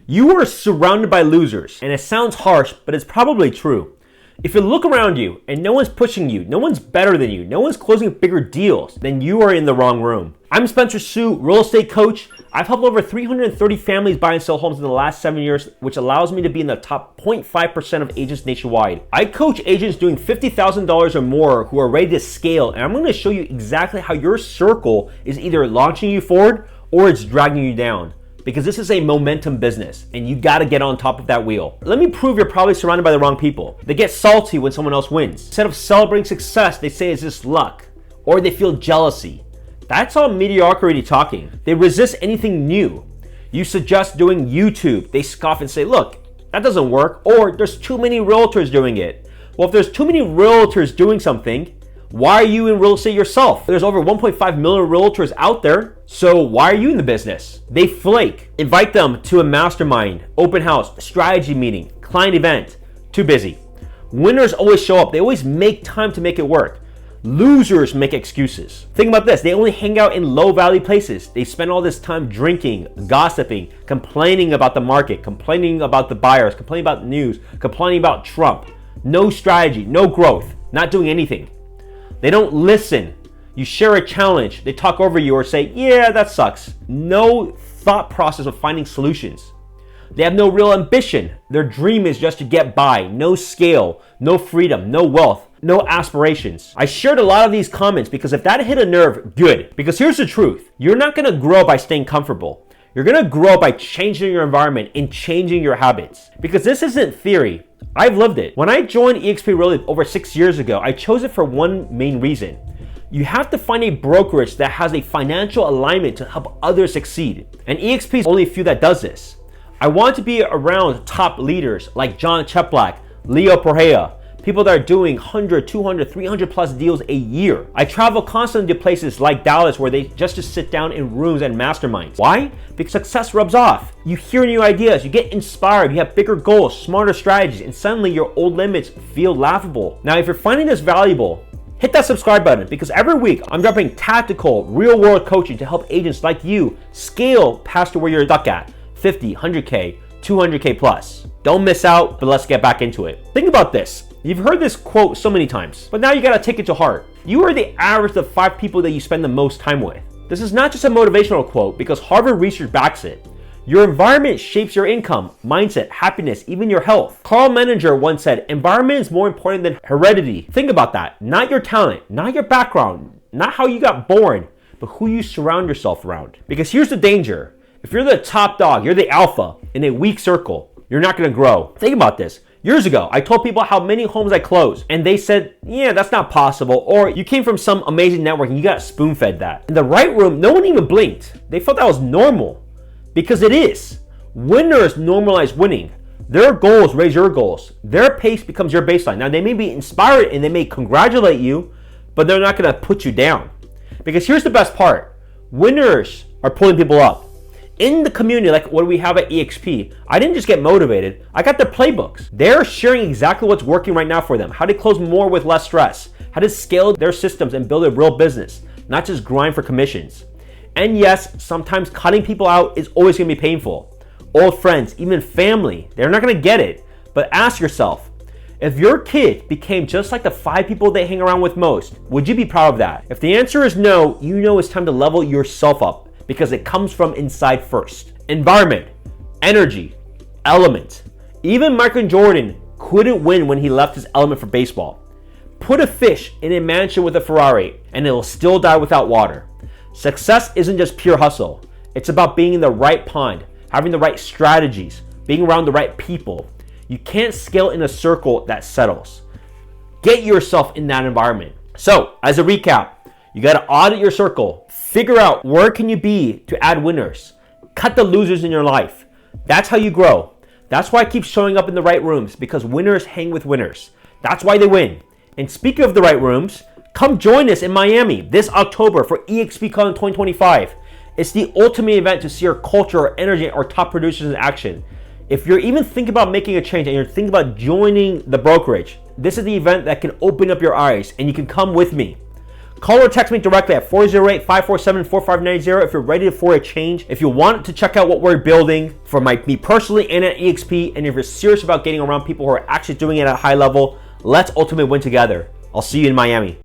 You are surrounded by losers, and it sounds harsh, but it's probably true. If you look around you and no one's pushing you, no one's better than you, no one's closing bigger deals, then you are in the wrong room. I'm Spencer Su, real estate coach. I've helped over 330 families buy and sell homes in the last 7 years, which allows me to be in the top 0.5% of agents nationwide. I coach agents doing $50,000 or more who are ready to scale, and I'm going to show you exactly how your circle is either launching you forward or it's dragging you down. Because this is a momentum business and you gotta get on top of that wheel. Let me prove you're probably surrounded by the wrong people. They get salty when someone else wins. Instead of celebrating success, they say it's just luck, or they feel jealousy. That's all mediocrity talking. They resist anything new. You suggest doing YouTube, they scoff and say, look, that doesn't work, or there's too many realtors doing it. Well, if there's too many realtors doing something, why are you in real estate yourself? There's over 1.5 million realtors out there, so why are you in the business? They flake. Invite them to a mastermind, open house, strategy meeting, client event. Too busy. Winners always show up. They always make time to make it work. Losers make excuses. Think about this. They only hang out in low-value places. They spend all this time drinking, gossiping, complaining about the market, complaining about the buyers, complaining about the news, complaining about Trump. No strategy, no growth, not doing anything. They don't listen. You share a challenge, they talk over you or say, yeah, that sucks. No thought process of finding solutions. They have no real ambition. Their dream is just to get by. No scale, no freedom, no wealth, no aspirations. I shared a lot of these comments because if that hit a nerve, good. Because here's the truth. You're not gonna grow by staying comfortable. You're gonna grow by changing your environment and changing your habits. Because this isn't theory. I've lived it. When I joined eXp Realty over 6 years ago, I chose it for one main reason. You have to find a brokerage that has a financial alignment to help others succeed. And eXp is only a few that does this. I want to be around top leaders like John Cheplack, Leo Pereira, people that are doing 100, 200, 300 plus deals a year. I travel constantly to places like Dallas where they just sit down in rooms and masterminds. Why? Because success rubs off. You hear new ideas, you get inspired, you have bigger goals, smarter strategies, and suddenly your old limits feel laughable. Now, if you're finding this valuable, hit that subscribe button because every week I'm dropping tactical, real-world coaching to help agents like you scale past to where you're stuck at, 50, 100K, 200K plus. Don't miss out, but let's get back into it. Think about this. You've heard this quote so many times, but now you gotta take it to heart. You are the average of 5 people that you spend the most time with. This is not just a motivational quote because Harvard research backs it. Your environment shapes your income, mindset, happiness, even your health. Carl Menninger once said, environment is more important than heredity. Think about that. Not your talent, not your background, not how you got born, but who you surround yourself around. Because here's the danger. If you're the top dog, you're the alpha in a weak circle, you're not gonna grow. Think about this. Years ago, I told people how many homes I closed, and they said, yeah, that's not possible, or you came from some amazing network and you got spoon-fed that. In the right room, no one even blinked. They felt that was normal, because it is. Winners normalize winning. Their goals raise your goals. Their pace becomes your baseline. Now, they may be inspired and they may congratulate you, but they're not gonna put you down. Because here's the best part. Winners are pulling people up. In the community, like what we have at eXp, I didn't just get motivated, I got their playbooks. They're sharing exactly what's working right now for them, how to close more with less stress, how to scale their systems and build a real business, not just grind for commissions. And yes, sometimes cutting people out is always gonna be painful. Old friends, even family, they're not gonna get it. But ask yourself, if your kid became just like the 5 people they hang around with most, would you be proud of that? If the answer is no, you know it's time to level yourself up, because it comes from inside first. Environment, energy, element. Even Michael Jordan couldn't win when he left his element for baseball. Put a fish in a mansion with a Ferrari and it will still die without water. Success isn't just pure hustle. It's about being in the right pond, having the right strategies, being around the right people. You can't scale in a circle that settles. Get yourself in that environment. So, as a recap, you gotta audit your circle. Figure out where can you be to add winners. Cut the losers in your life. That's how you grow. That's why I keep showing up in the right rooms, because winners hang with winners. That's why they win. And speaking of the right rooms, come join us in Miami this October for eXpCon 2025. It's the ultimate event to see our culture, our energy, our top producers in action. If you're even thinking about making a change and you're thinking about joining the brokerage, this is the event that can open up your eyes and you can come with me. Call or text me directly at 408-547-4590 if you're ready for a change. If you want to check out what we're building for me personally and at EXP, and if you're serious about getting around people who are actually doing it at a high level, let's ultimately win together. I'll see you in Miami.